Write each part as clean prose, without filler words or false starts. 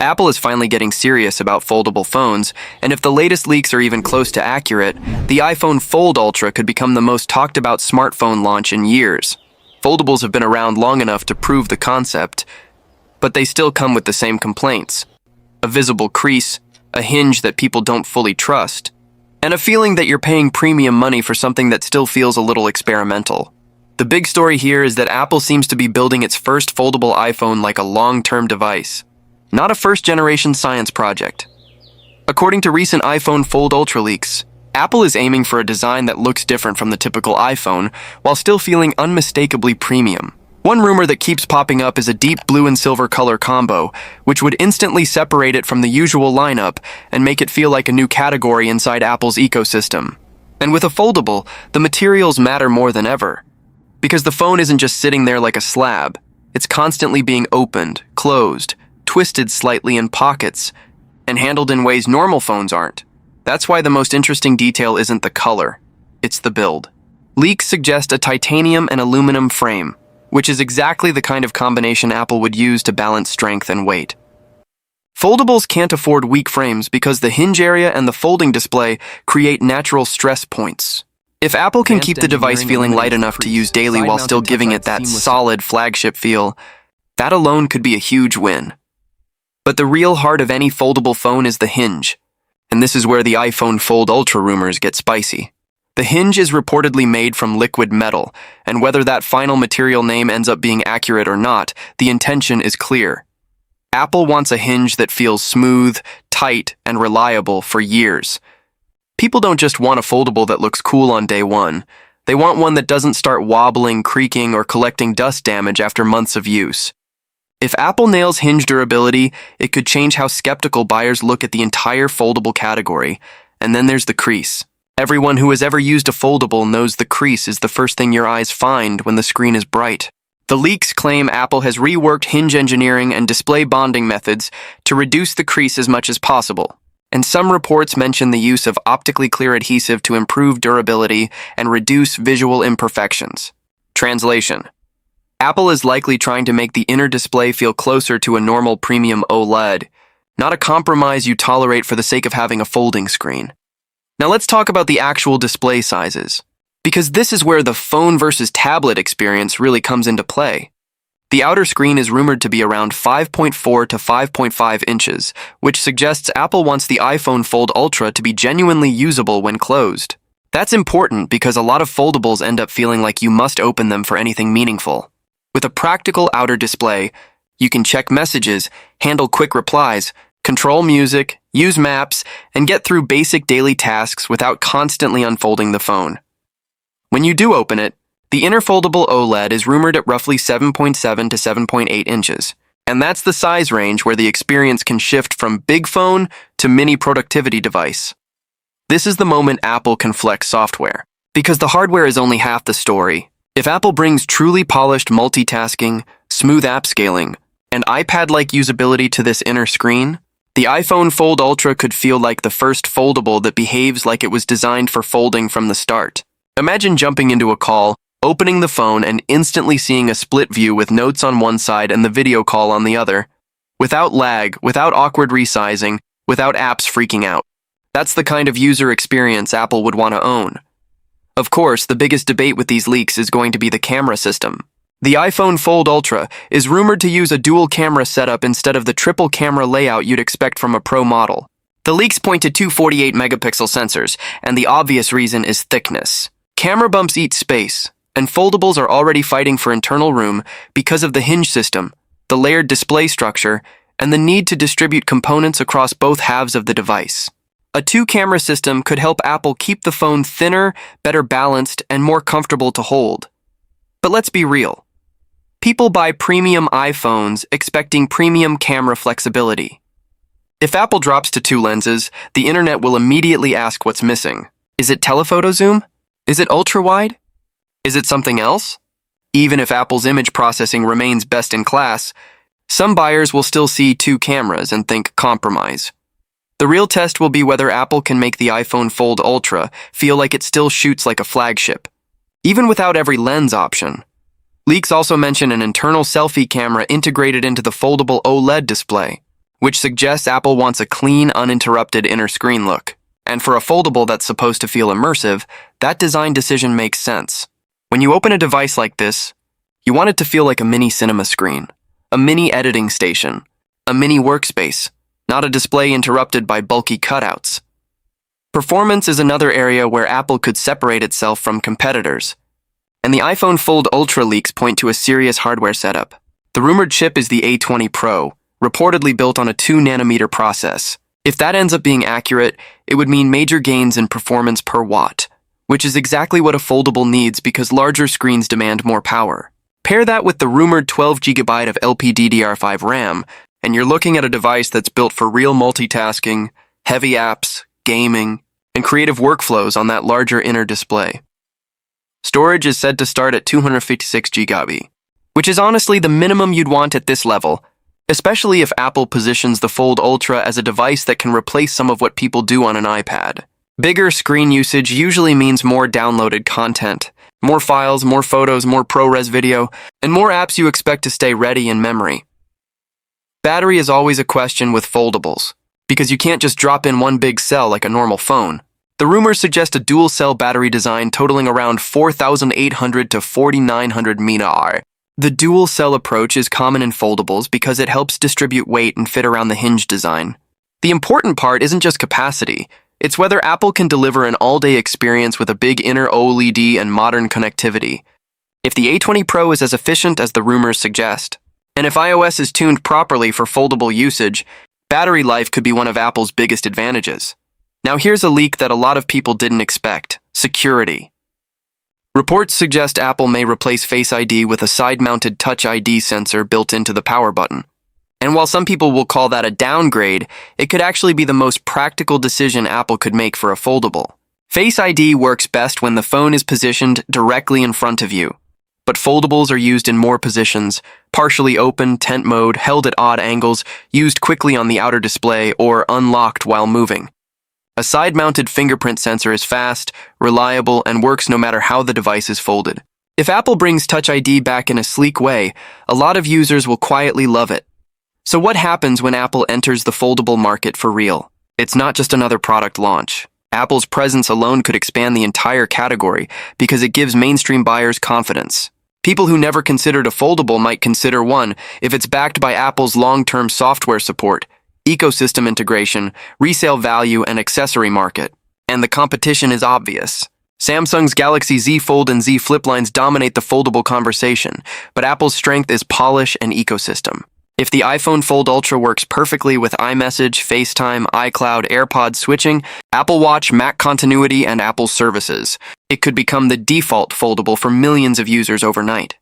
Apple is finally getting serious about foldable phones, and if the latest leaks are even close to accurate, the iPhone Fold Ultra could become the most talked about smartphone launch in years. Foldables have been around long enough to prove the concept, but they still come with the same complaints. A visible crease, a hinge that people don't fully trust, and a feeling that you're paying premium money for something that still feels a little experimental. The big story here is that Apple seems to be building its first foldable iPhone like a long-term device, not a first-generation science project. According to recent iPhone Fold Ultra leaks, Apple is aiming for a design that looks different from the typical iPhone while still feeling unmistakably premium. One rumor that keeps popping up is a deep blue and silver color combo, which would instantly separate it from the usual lineup and make it feel like a new category inside Apple's ecosystem. And with a foldable, the materials matter more than ever, because the phone isn't just sitting there like a slab. It's constantly being opened, closed, twisted slightly in pockets, and handled in ways normal phones aren't. That's why the most interesting detail isn't the color, it's the build. Leaks suggest a titanium and aluminum frame, which is exactly the kind of combination Apple would use to balance strength and weight. Foldables can't afford weak frames because the hinge area and the folding display create natural stress points. If Apple can keep the device feeling light enough to use daily while still giving it that solid flagship feel, that alone could be a huge win. But the real heart of any foldable phone is the hinge, and this is where the iPhone Fold Ultra rumors get spicy. The hinge is reportedly made from liquid metal, and whether that final material name ends up being accurate or not, the intention is clear. Apple wants a hinge that feels smooth, tight, and reliable for years. People don't just want a foldable that looks cool on day one. They want one that doesn't start wobbling, creaking, or collecting dust damage after months of use. If Apple nails hinge durability, it could change how skeptical buyers look at the entire foldable category. And then there's the crease. Everyone who has ever used a foldable knows the crease is the first thing your eyes find when the screen is bright. The leaks claim Apple has reworked hinge engineering and display bonding methods to reduce the crease as much as possible. And some reports mention the use of optically clear adhesive to improve durability and reduce visual imperfections. Translation: Apple is likely trying to make the inner display feel closer to a normal premium OLED, not a compromise you tolerate for the sake of having a folding screen. Now let's talk about the actual display sizes, because this is where the phone versus tablet experience really comes into play. The outer screen is rumored to be around 5.4 to 5.5 inches, which suggests Apple wants the iPhone Fold Ultra to be genuinely usable when closed. That's important because a lot of foldables end up feeling like you must open them for anything meaningful. With a practical outer display, you can check messages, handle quick replies, control music, use maps, and get through basic daily tasks without constantly unfolding the phone. When you do open it, the inner foldable OLED is rumored at roughly 7.7 to 7.8 inches, and that's the size range where the experience can shift from big phone to mini productivity device. This is the moment Apple can flex software, because the hardware is only half the story. If Apple brings truly polished multitasking, smooth app scaling, and iPad-like usability to this inner screen, the iPhone Fold Ultra could feel like the first foldable that behaves like it was designed for folding from the start. Imagine jumping into a call, opening the phone, and instantly seeing a split view with notes on one side and the video call on the other. Without lag, without awkward resizing, without apps freaking out. That's the kind of user experience Apple would want to own. Of course, the biggest debate with these leaks is going to be the camera system. The iPhone Fold Ultra is rumored to use a dual camera setup instead of the triple camera layout you'd expect from a pro model. The leaks point to two 48-megapixel sensors, and the obvious reason is thickness. Camera bumps eat space, and foldables are already fighting for internal room because of the hinge system, the layered display structure, and the need to distribute components across both halves of the device. A two-camera system could help Apple keep the phone thinner, better balanced, and more comfortable to hold. But let's be real. People buy premium iPhones expecting premium camera flexibility. If Apple drops to two lenses, the internet will immediately ask what's missing. Is it telephoto zoom? Is it ultra-wide? Is it something else? Even if Apple's image processing remains best in class, some buyers will still see two cameras and think compromise. The real test will be whether Apple can make the iPhone Fold Ultra feel like it still shoots like a flagship, even without every lens option. Leaks also mention an internal selfie camera integrated into the foldable OLED display, which suggests Apple wants a clean, uninterrupted inner screen look. And for a foldable that's supposed to feel immersive, that design decision makes sense. When you open a device like this, you want it to feel like a mini cinema screen, a mini editing station, a mini workspace, not a display interrupted by bulky cutouts. Performance is another area where Apple could separate itself from competitors, and the iPhone Fold Ultra leaks point to a serious hardware setup. The rumored chip is the A20 Pro, reportedly built on a 2-nanometer process. If that ends up being accurate, it would mean major gains in performance per watt, which is exactly what a foldable needs because larger screens demand more power. Pair that with the rumored 12GB of LPDDR5 RAM, and you're looking at a device that's built for real multitasking, heavy apps, gaming, and creative workflows on that larger inner display. Storage is said to start at 256GB, which is honestly the minimum you'd want at this level, especially if Apple positions the Fold Ultra as a device that can replace some of what people do on an iPad. Bigger screen usage usually means more downloaded content, more files, more photos, more ProRes video, and more apps you expect to stay ready in memory. Battery is always a question with foldables, because you can't just drop in one big cell like a normal phone. The rumors suggest a dual-cell battery design totaling around 4,800 to 4,900 mAh. The dual-cell approach is common in foldables because it helps distribute weight and fit around the Hinge design. The important part isn't just capacity, it's whether Apple can deliver an all-day experience with a big inner OLED and modern connectivity. If the A20 Pro is as efficient as the rumors suggest, and if iOS is tuned properly for foldable usage, battery life could be one of Apple's biggest advantages. Now here's a leak that a lot of people didn't expect: security. Reports suggest Apple may replace Face ID with a side-mounted Touch ID sensor built into the power button. And while some people will call that a downgrade, it could actually be the most practical decision Apple could make for a foldable. Face ID works best when the phone is positioned directly in front of you, but foldables are used in more positions: partially open, tent mode, held at odd angles, used quickly on the outer display, or unlocked while moving. A side-mounted fingerprint sensor is fast, reliable, and works no matter how the device is folded. If Apple brings Touch ID back in a sleek way, a lot of users will quietly love it. So what happens when Apple enters the foldable market for real? It's not just another product launch. Apple's presence alone could expand the entire category because it gives mainstream buyers confidence. People who never considered a foldable might consider one if it's backed by Apple's long-term software support, ecosystem integration, resale value, and accessory market. And the competition is obvious. Samsung's Galaxy Z Fold and Z Flip lines dominate the foldable conversation, but Apple's strength is polish and ecosystem. If the iPhone Fold Ultra works perfectly with iMessage, FaceTime, iCloud, AirPods switching, Apple Watch, Mac continuity, and Apple services, it could become the default foldable for millions of users overnight.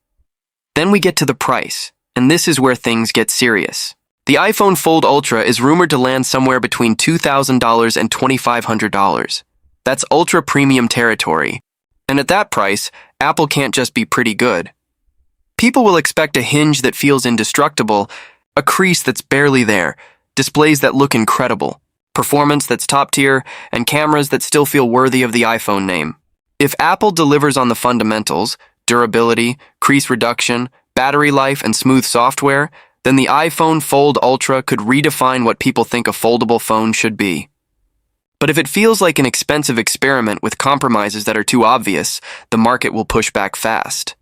Then we get to the price, and this is where things get serious. The iPhone Fold Ultra is rumored to land somewhere between $2,000 and $2,500. That's ultra premium territory. And at that price, Apple can't just be pretty good. People will expect a hinge that feels indestructible, a crease that's barely there, displays that look incredible, performance that's top tier, and cameras that still feel worthy of the iPhone name. If Apple delivers on the fundamentals, durability, crease reduction, battery life, and smooth software, then the iPhone Fold Ultra could redefine what people think a foldable phone should be. But if it feels like an expensive experiment with compromises that are too obvious, the market will push back fast.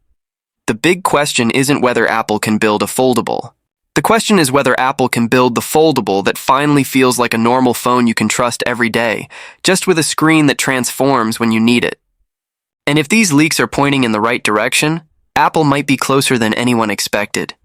The big question isn't whether Apple can build a foldable. The question is whether Apple can build the foldable that finally feels like a normal phone you can trust every day, just with a screen that transforms when you need it. And if these leaks are pointing in the right direction, Apple might be closer than anyone expected.